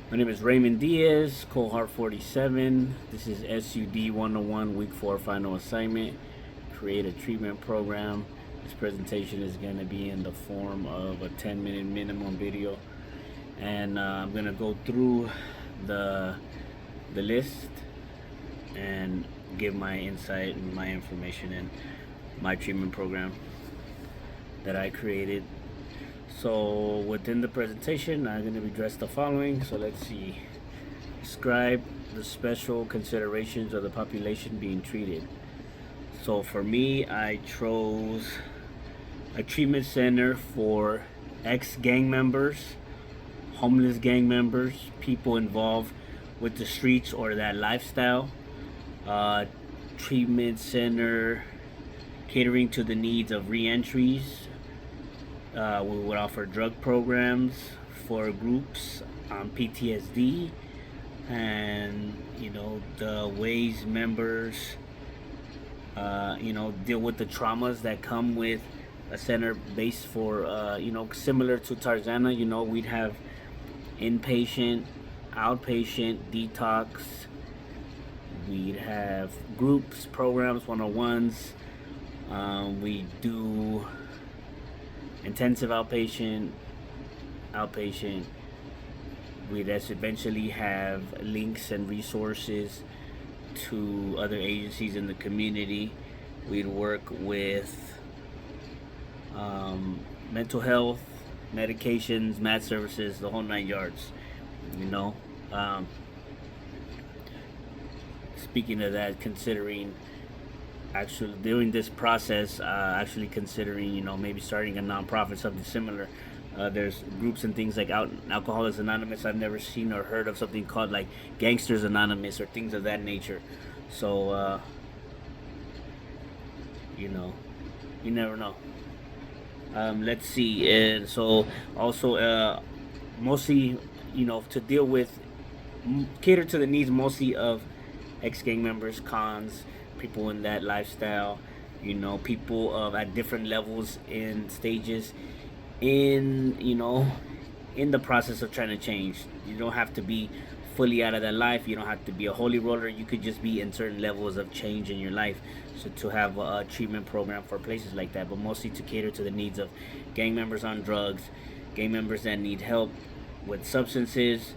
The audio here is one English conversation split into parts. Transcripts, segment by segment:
My name is Raymond Diaz, Cohort 47. This is SUD 101, Week 4 Final Assignment. Create a treatment program. This presentation is going to be in the form of a 10-minute minimum video. And I'm going to go through the, the list and give my insight and my information in my treatment program that I created. So within the presentation, I'm going to address the following. So let's see. Describe the special considerations of the population being treated. So for me, I chose a treatment center for ex-gang members, homeless gang members, people involved with the streets or that lifestyle. Treatment center catering to the needs of reentries. We would offer drug programs for groups on PTSD, and the ways members deal with the traumas that come with a center based for similar to Tarzana. We'd have inpatient, outpatient, detox. We'd have groups, programs, one-on-ones. We do intensive outpatient. We'd eventually have links and resources to other agencies in the community. We'd work with mental health, medications, mat services, the whole 9 yards. You know, um, Speaking of that, considering actually during this process, actually considering maybe starting a nonprofit, something similar. There's groups and things like Alcoholics Anonymous. I've never seen or heard of something called like Gangsters Anonymous or things of that nature. So you know, you never know. Let's see, and so also mostly to deal with cater to the needs mostly of ex-gang members, cons, people in that lifestyle, people of at different levels and stages in in the process of trying to change. You don't have to be fully out of that life. You don't have to be a holy roller. You could just be in certain levels of change in your life. So to have a treatment program for places like that, but mostly to cater to the needs of gang members on drugs, gang members that need help with substances,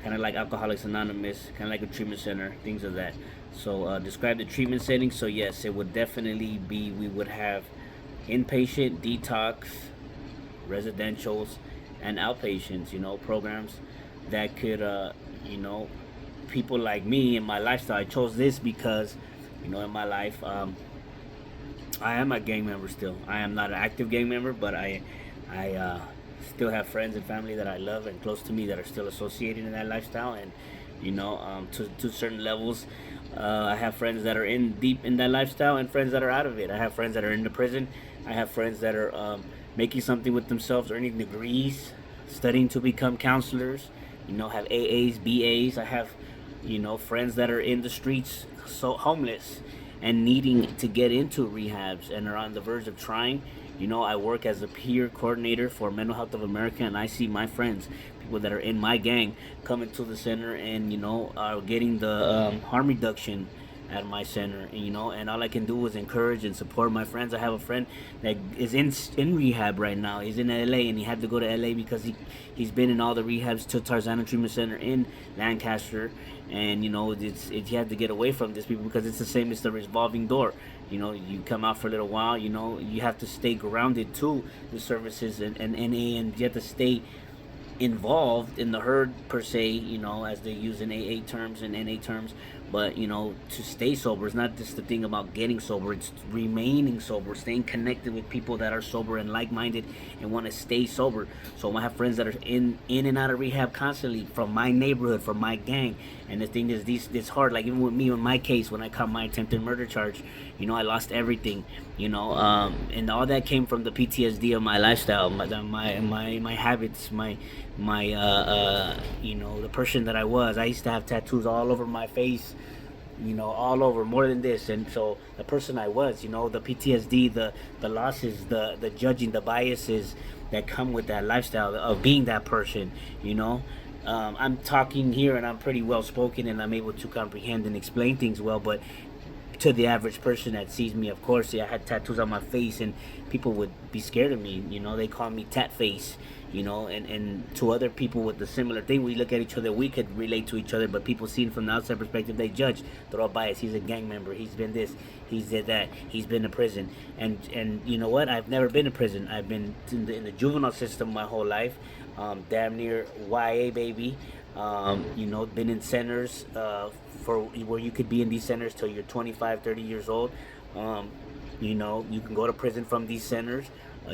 kind of like Alcoholics Anonymous, kind of like a treatment center, things of that. So describe the treatment setting. So yes, it would definitely be, we would have inpatient, detox, residentials, and outpatients, programs that could, people like me in my lifestyle. I chose this because, in my life, I am a gang member still. I am not an active gang member, but I still have friends and family that I love and close to me that are still associated in that lifestyle. And to certain levels, I have friends that are in deep in that lifestyle and friends that are out of it. I have friends that are in the prison. I have friends that are making something with themselves, earning degrees, studying to become counselors. Have AAs, BAs. I have friends that are in the streets, so homeless and needing to get into rehabs and are on the verge of trying. I work as a peer coordinator for Mental Health of America, and I see my friends, people that are in my gang, coming to the center and are getting the harm reduction at my center. And all I can do is encourage and support my friends. I have a friend that is in rehab right now. He's in LA, and he had to go to LA because he's been in all the rehabs to Tarzana Treatment Center in Lancaster. And he had to get away from these people because it's the same as the revolving door. You come out for a little while. You have to stay grounded to the services and NA, and you have to stay involved in the herd per se, as they use in AA terms and NA terms. But to stay sober is not just the thing about getting sober, it's remaining sober, staying connected with people that are sober and like-minded and want to stay sober. So I have friends that are in and out of rehab constantly, from my neighborhood, from my gang. And the thing is, it's hard. Like even with me, in my case, when I caught my attempted murder charge, I lost everything. And all that came from the PTSD of my lifestyle, my habits, my the person that I was. I used to have tattoos all over my face, all over, more than this. And so the person I was, the PTSD, the losses, the judging, the biases that come with that lifestyle of being that person, I'm talking here and I'm pretty well spoken and I'm able to comprehend and explain things well, but to the average person that sees me, of course, yeah, I had tattoos on my face, and people would be scared of me. They call me Tat Face. And to other people with the similar thing, we look at each other, we could relate to each other, but people seen from the outside perspective, they judge. They're all biased. He's a gang member. He's been this. He's did that. He's been to prison. And you know what? I've never been to prison. I've been in the juvenile system my whole life. Damn near YA baby. Been in centers for where you could be in these centers till you're 25, 30 years old. You can go to prison from these centers,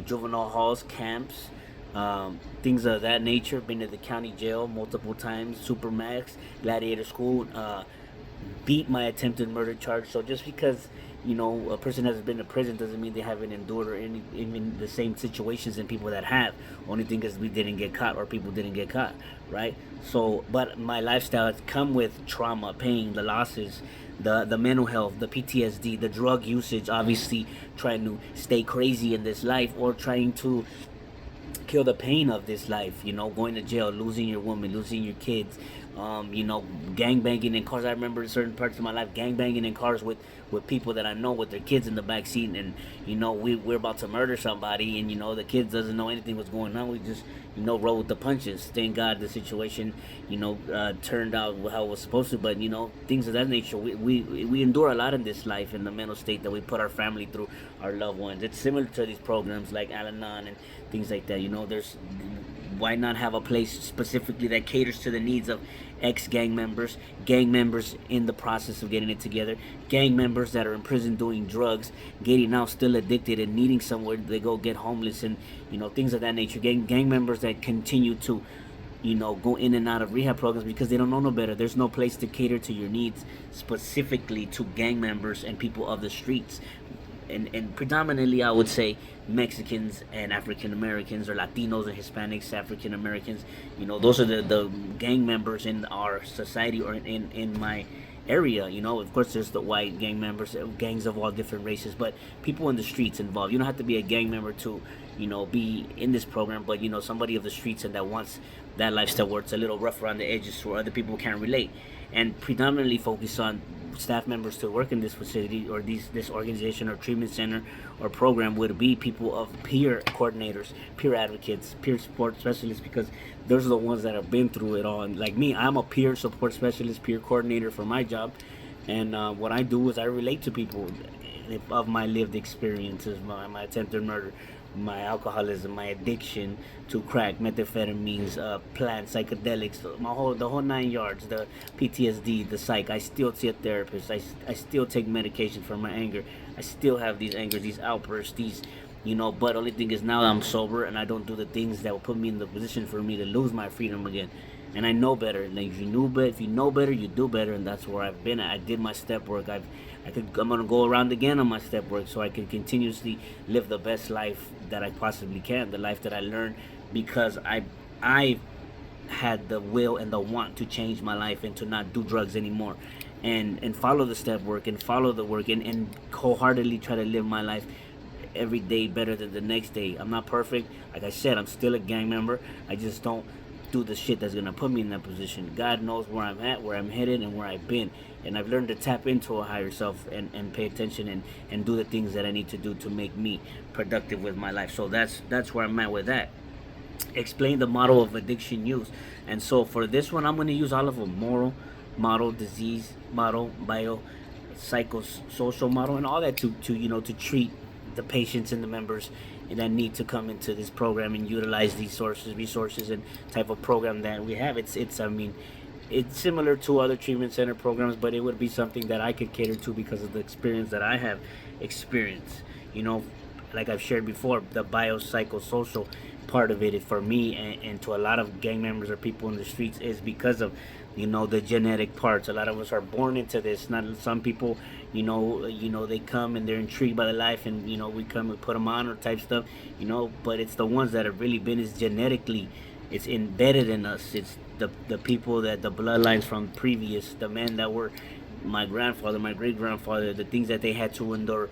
juvenile halls, camps, things of that nature. Been to the county jail multiple times, Supermax, Gladiator School, beat my attempted murder charge. So just because a person hasn't been to prison doesn't mean they haven't endured or any even the same situations in people that have. Only thing is we didn't get caught or people didn't get caught, right? So, but my lifestyle has come with trauma, pain, the losses, the mental health, the PTSD, the drug usage. Obviously, trying to stay crazy in this life or trying to kill the pain of this life, going to jail, losing your woman, losing your kids, gang banging in cars. I remember certain parts of my life gang banging in cars with people that I know with their kids in the back seat, and we're about to murder somebody, and the kids doesn't know anything what's going on. We just roll with the punches. Thank God the situation turned out how it was supposed to, but things of that nature. We endure a lot in this life in the mental state that we put our family through, our loved ones. It's similar to these programs like Al-Anon and things like that. There's why not have a place specifically that caters to the needs of ex-gang members in the process of getting it together, gang members that are in prison doing drugs, getting out still addicted and needing somewhere they go get homeless, and things of that nature. Gang members that continue to go in and out of rehab programs because they don't know no better. There's no place to cater to your needs specifically to gang members and people of the streets. And predominantly I would say Mexicans and African Americans, or Latinos and Hispanics, African Americans. Those are the gang members in our society or in my area. Of course there's the white gang members, gangs of all different races, but people in the streets involved. You don't have to be a gang member to be in this program, but somebody of the streets and that wants that lifestyle where it's a little rough around the edges where other people can't relate, and predominantly focus on staff members to work in this facility or this organization or treatment center or program would be people of peer coordinators, peer advocates, peer support specialists, because those are the ones that have been through it all. And like me, I'm a peer support specialist, peer coordinator for my job, and what I do is I relate to people of my lived experiences, my attempted murder, my alcoholism, my addiction to crack, methamphetamines, plants, psychedelics, the whole 9 yards, the PTSD, the psych. I still see a therapist. I still take medication for my anger. I still have these angers, these outbursts, but only thing is now I'm sober and I don't do the things that will put me in the position for me to lose my freedom again. And I know better. Like if you know better, you do better, and that's where I've been at. I did my step work. I'm gonna go around again on my step work so I can continuously live the best life that I possibly can, the life that I learned because I had the will and the want to change my life and to not do drugs anymore, and follow the step work and follow the work and wholeheartedly try to live my life every day better than the next day. I'm not perfect. Like I said, I'm still a gang member. I just don't do the shit that's gonna put me in that position. God knows where I'm at, where I'm headed, and where I've been. And I've learned to tap into a higher self and pay attention and do the things that I need to do to make me productive with my life. So that's where I'm at with that. Explain the model of addiction use. And so for this one, I'm gonna use all of them: moral model, disease model, bio, psychosocial model, and all that to treat the patients and the members that need to come into this program and utilize these resources and type of program that we have. It's similar to other treatment center programs, but it would be something that I could cater to because of the experience that I have experienced. Like I've shared before, the biopsychosocial part of it for me and to a lot of gang members or people in the streets is because of the genetic parts. A lot of us are born into this. Not some people, they come and they're intrigued by the life, and we put them on or type stuff, but it's the ones that have really been, is genetically, it's embedded in us. It's the people that the bloodlines from previous, the men that were my grandfather, my great grandfather, the things that they had to endure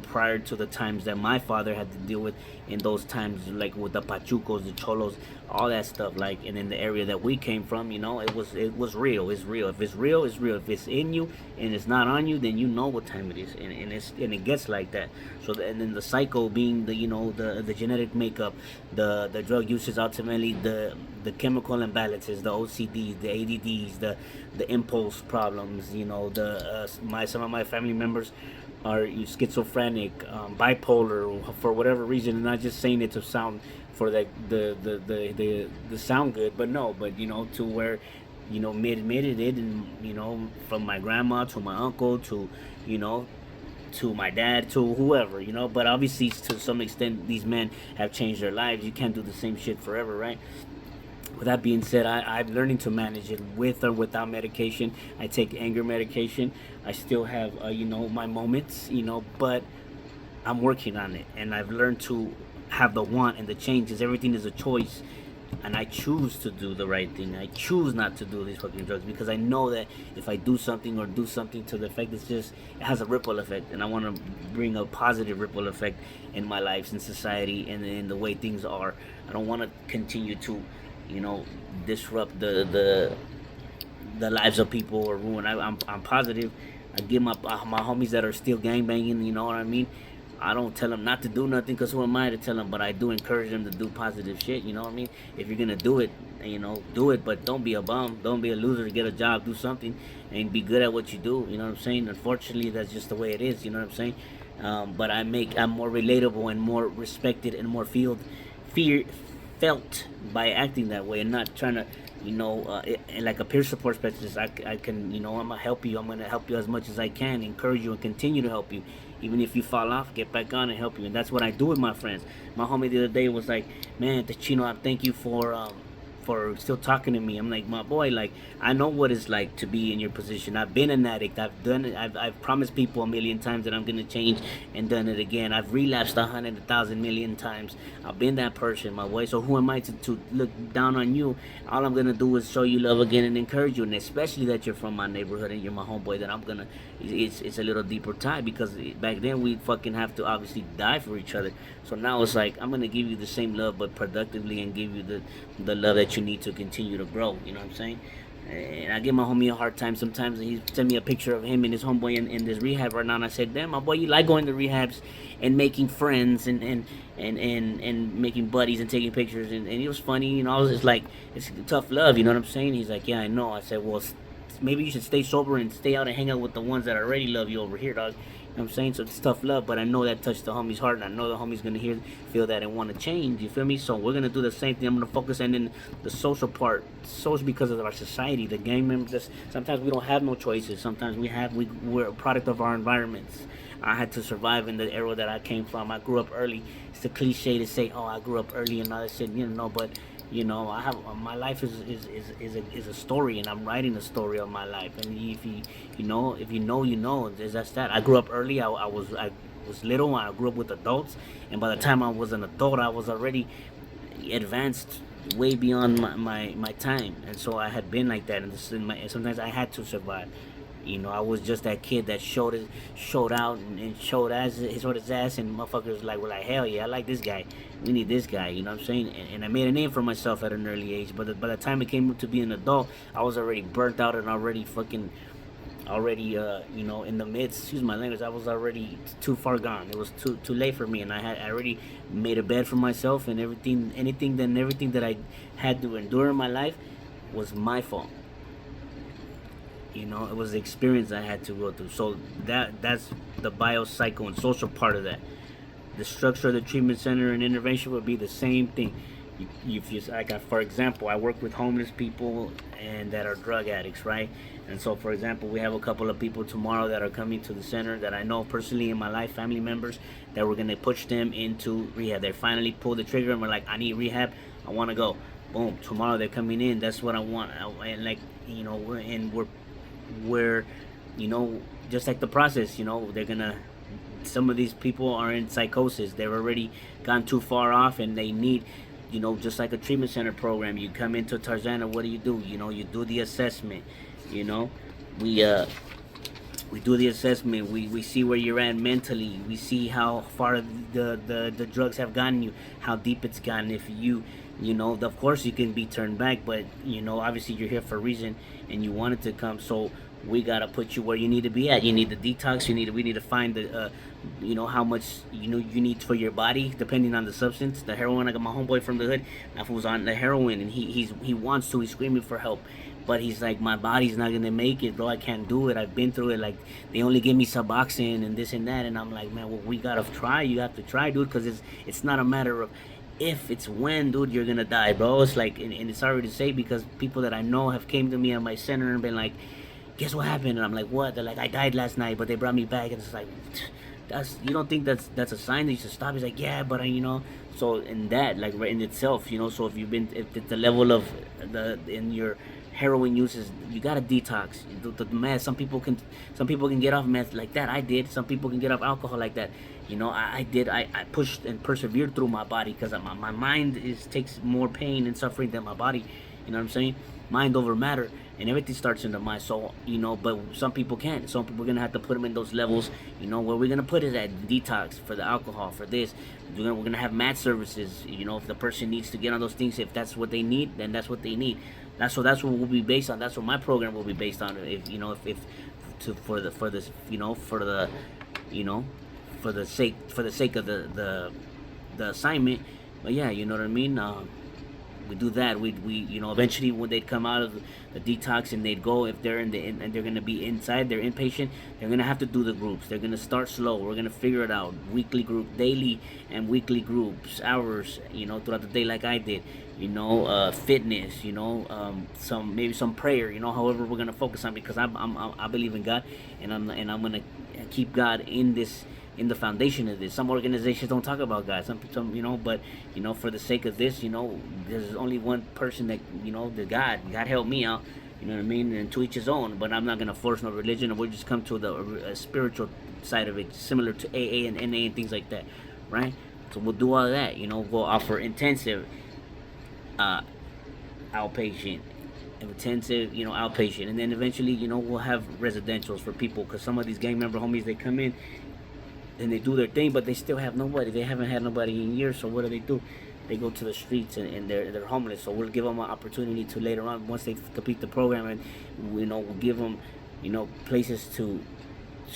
prior to the times that my father had to deal with in those times, like with the pachucos, the cholos, all that stuff. Like, and in the area that we came from, it was real. It's real. If it's real, it's real. If it's in you and it's not on you, then you know what time it is, and it gets like that. So and then the cycle being the genetic makeup, the drug usage, ultimately the chemical imbalances, the OCDs, the ADDs, the impulse problems. Some of my family members are schizophrenic, bipolar, for whatever reason. And not just saying it to sound for the sound good, but no, but to where me admitted it, and from my grandma to my uncle you know to my dad, to whoever, but obviously to some extent these men have changed their lives. You can't do the same shit forever, right? With that being said, I'm learning to manage it with or without medication. I take anger medication. I still have, my moments, but I'm working on it. And I've learned to have the want and the changes. Everything is a choice. And I choose to do the right thing. I choose not to do these fucking drugs, because I know that if I do something or do something to the effect, it has a ripple effect. And I want to bring a positive ripple effect in my life, in society, and in the way things are. I don't want to continue to disrupt the lives of people, or ruin. I'm positive. I give my homies that are still gang banging. You know what I mean? I don't tell them not to do nothing, because who am I to tell them? But I do encourage them to do positive shit. You know what I mean? If you're gonna do it, do it. But don't be a bum. Don't be a loser. Get a job. Do something, and be good at what you do. You know what I'm saying? Unfortunately, that's just the way it is. You know what I'm saying? But I'm more relatable and more respected and more felt by acting that way, and not trying to, like a peer support specialist. I can, I'm gonna help you. I'm gonna help you as much as I can, encourage you, and continue to help you. Even if you fall off, get back on and help you. And that's what I do with my friends. My homie the other day was like, "Man, Chino, I thank you for still talking to me." I'm like, "My boy, like, I know what it's like to be in your position. I've been an addict. I've done it. I've promised people a million times that I'm gonna change, and done it again. I've relapsed 100,000 million times. I've been that person, my boy. So who am I to look down on you? All I'm gonna do is show you love again and encourage you, and especially that you're from my neighborhood and you're my homeboy. That I'm gonna. It's a little deeper tie, because back then we fucking have to obviously die for each other. So now it's like, I'm gonna give you the same love, but productively, and give you the love that you need to continue to grow. You know what I'm saying? And I give my homie a hard time sometimes. And he sent me a picture of him and his homeboy in this rehab right now. And I said, "Damn, my boy, you like going to rehabs and making friends and making buddies and taking pictures." And it was funny. I was just like, "It's tough love." You know what I'm saying? He's like, "Yeah, I know." I said, "Well, maybe you should stay sober and stay out and hang out with the ones that already love you over here, dog." You know what I'm saying? So it's tough love, but I know that touched the homie's heart, and I know the homie's gonna feel that, and want to change. You feel me? So we're gonna do the same thing. I'm gonna focus on then the social part. Social, because of our society, the gang members. Sometimes we don't have no choices. Sometimes we're a product of our environments. I had to survive in the era that I came from. I grew up early. It's a cliche to say, "Oh, I grew up early," and all that shit. But I have my life is a story, and I'm writing a story of my life. And if you know, that's that. I grew up early. I was little. I grew up with adults, and by the time I was an adult, I was already advanced way beyond my time. And so I had been like that, and sometimes I had to survive. I was just that kid that showed out, and showed his ass, and motherfuckers were like, "Hell yeah, I like this guy. We need this guy." You know what I'm saying? And I made a name for myself at an early age. But by the time it came to be an adult, I was already burnt out, and already in the midst. Excuse my language. I was already too far gone. It was too late for me, and I already made a bed for myself, and everything that I had to endure in my life was my fault. It was the experience I had to go through. So that's the biocycle and social part of that. The structure of the treatment center and intervention would be the same thing. If you like, for example, I work with homeless people and that are drug addicts, right? And so, for example, we have a couple of people tomorrow that are coming to the center that I know personally in my life, family members, that we're gonna push them into rehab. They finally pulled the trigger and we're like, "I need rehab. I want to go." Boom. Tomorrow they're coming in. That's what I want. And we're just like the process. They're gonna. Some of these people are in psychosis. They've already gone too far off, and they need, just like a treatment center program. You come into Tarzana, what do? You do the assessment. We We do the assessment. We see where you're at mentally. We see how far the drugs have gotten you, how deep it's gotten. If of course you can be turned back, but obviously you're here for a reason, and you wanted to come. So we gotta put you where you need to be at. You need the detox. We need to find the how much you need for your body depending on the substance. The heroin. I got my homeboy from the hood. That was on the heroin, and he wants to. He's screaming for help. But he's like, my body's not gonna make it, bro. I can't do it. I've been through it. Like, they only give me Suboxone and this and that, and I'm like, man, well, we gotta try. You have to try, dude, because it's not a matter of if, it's when, dude. You're gonna die, bro. It's like, and it's sorry to say, because people that I know have came to me at my center and been like, guess what happened? And I'm like, what? They're like, I died last night, but they brought me back, and it's like, you don't think that's a sign that you should stop? He's like, yeah, but so in that, like, right in itself, so if the level of in your heroin use is, you gotta detox the meth. Some people can get off meth like that. I did. Some people can get off alcohol like that. I did. I pushed and persevered through my body, because my mind takes more pain and suffering than my body. You know what I'm saying? Mind over matter, and everything starts in the mind. So but some people can't. Some people are gonna have to put them in those levels. Where we're gonna put it at detox for the alcohol, for this. We're gonna have mat services. If the person needs to get on those things, if that's what they need, then that's what they need. That's what we'll be based on. That's what my program will be based on. If for the sake of the assignment. But yeah, you know what I mean. We do that. We eventually, when they'd come out of the detox and they'd go, if they're and they're gonna be inside, they're inpatient, they're gonna have to do the groups. They're gonna start slow. We're gonna figure it out. Weekly group, daily and weekly groups, hours, throughout the day, like I did. Fitness, maybe some prayer, however we're gonna focus on, because I believe in God, and I'm gonna keep God in the foundation of this. Some organizations don't talk about God. Some but for the sake of this, there's only one person that the God help me out. You know what I mean? And to each his own. But I'm not gonna force no religion, or we'll just come to the spiritual side of it, similar to AA and NA and things like that, right? So we'll do all that. We'll offer intensive, outpatient, outpatient, and then eventually, we'll have residentials for people, because some of these gang member homies, they come in and they do their thing, but they still have nobody. They haven't had nobody in years. So what do? They go to the streets, and they're homeless. So we'll give them an opportunity to later on, once they complete the program, and we'll give them places to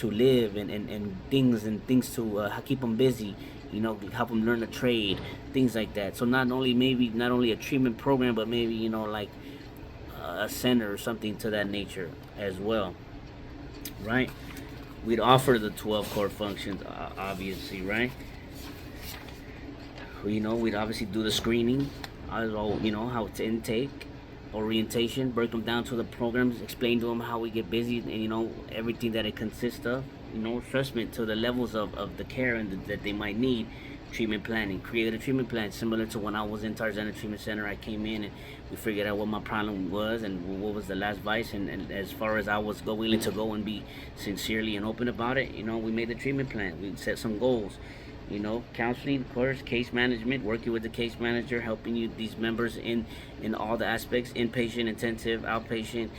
live, and things to keep them busy. Help them learn a trade, things like that. So not only a treatment program, but maybe like a center or something to that nature as well, right? We'd offer the 12 core functions, obviously, right? We'd obviously do the screening, how it's intake, orientation, break them down to the programs, explain to them how we get busy, and everything that it consists of. Assessment to the levels of the care that they might need. Treatment planning, create a treatment plan similar to when I was in Tarzana Treatment Center. I came in and we figured out what my problem was and what was the last vice, and as far as I was willing to go and be sincerely and open about it, we made the treatment plan. We set some goals. Counseling, of course, case management, working with the case manager, helping these members in all the aspects, inpatient, intensive, outpatient,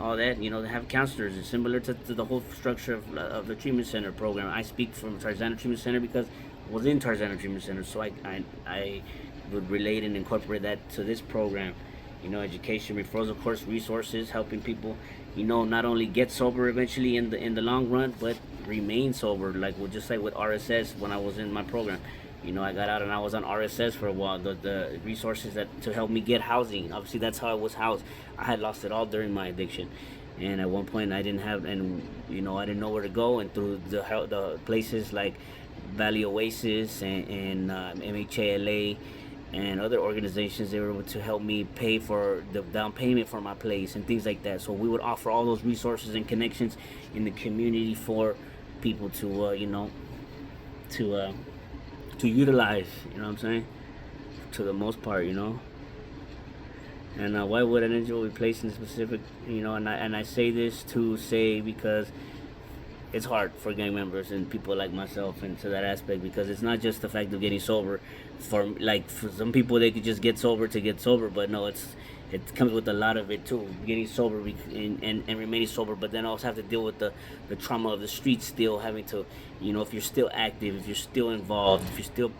all that. They have counselors. It's similar to the whole structure of the treatment center program. I speak from Tarzana Treatment Center because I was in Tarzana Treatment Center, so I would relate and incorporate that to this program. Education, referrals, of course, resources, helping people, not only get sober eventually in the long run, but remain sober. Like we'll just say with RSS, when I was in my program, I got out and I was on RSS for a while. The resources to help me get housing. Obviously, that's how I was housed. I had lost it all during my addiction, and at one point I didn't have, and I didn't know where to go. And through the places like Valley Oasis and MHALA and other organizations, they were able to help me pay for the down payment for my place and things like that. So we would offer all those resources and connections in the community for people to utilize. You know what I'm saying? To the most part, And why would an individual be placed in specific? And I say this to say because it's hard for gang members and people like myself into that aspect, because it's not just the fact of getting sober. For some people, they could just get sober to get sober, but no, it comes with a lot of it too, getting sober and remaining sober, but then also have to deal with the trauma of the streets, still having to, if you're still active, if you're still involved, if you're still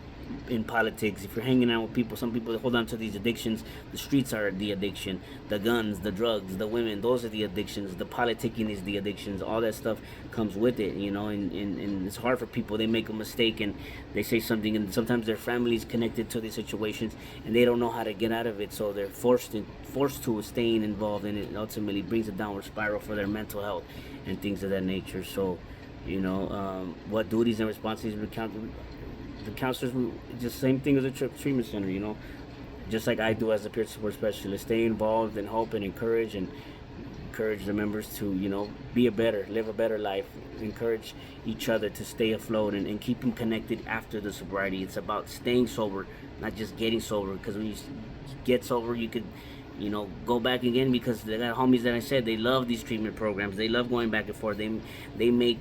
in politics, if you're hanging out with people, some people that hold on to these addictions. The streets are the addiction, the guns, the drugs, the women, those are the addictions, the politicking is the addictions, all that stuff comes with it, and it's hard for people. They make a mistake and they say something, and sometimes their family's connected to these situations and they don't know how to get out of it, so they're forced to staying involved, and it ultimately brings a downward spiral for their mental health and things of that nature. So what duties and responsibilities the counselors, just same thing as a treatment center, just like I do as a peer support specialist, stay involved and help and encourage the members to, live a better life, encourage each other to stay afloat, and keep them connected after the sobriety. It's about staying sober, not just getting sober, because when you get sober, you could, go back again, because they got homies that I said, they love these treatment programs, they love going back and forth, they make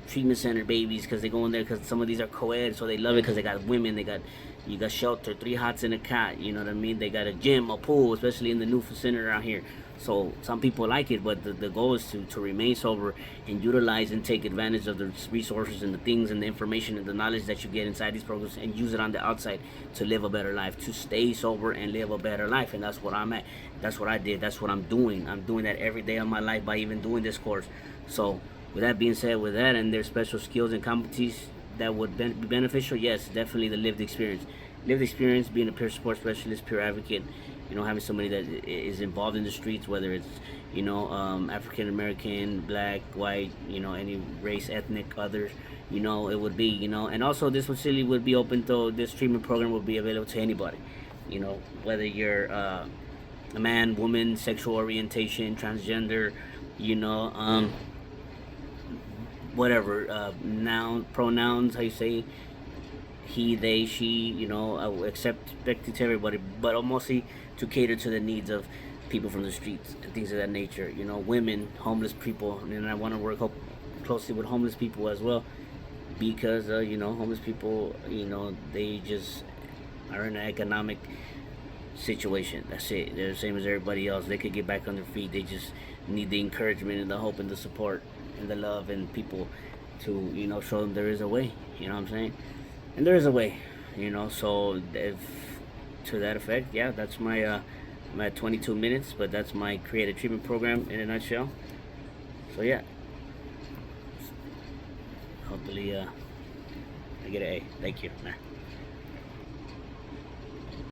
treatment center babies, because they go in there, because some of these are co-ed, so they love it, because they got women, you got shelter, 3 hots and a cot, you know what I mean, they got a gym, a pool, especially in the new center out here. So some people like it, but the goal is to remain sober and utilize and take advantage of the resources and the things and the information and the knowledge that you get inside these programs, and use it on the outside to live a better life, to stay sober and live a better life. And that's what I'm at. That's what I did. That's what I'm doing. I'm doing that every day of my life by even doing this course. So with that being said, with that and their special skills and competencies that would be beneficial, yes, definitely the lived experience. Lived experience, being a peer support specialist, peer advocate, having somebody that is involved in the streets, whether it's, African American, black, white, any race, ethnic, others, it would be, and also this facility would be open to, this treatment program would be available to anybody, whether you're a man, woman, sexual orientation, transgender, whatever, pronouns, how you say, he, they, she, I will accept to everybody, but mostly to cater to the needs of people from the streets and things of that nature. Women, homeless people, and I want to work closely with homeless people as well, because homeless people, they just are in an economic situation. That's it. They're the same as everybody else. They could get back on their feet. They just need the encouragement and the hope and the support and the love and people to show them there is a way. You know what I'm saying? And there is a way. So if to that effect, yeah, that's my I'm at 22 minutes, but that's my creative treatment program in a nutshell. So yeah, hopefully I get an A. Thank you.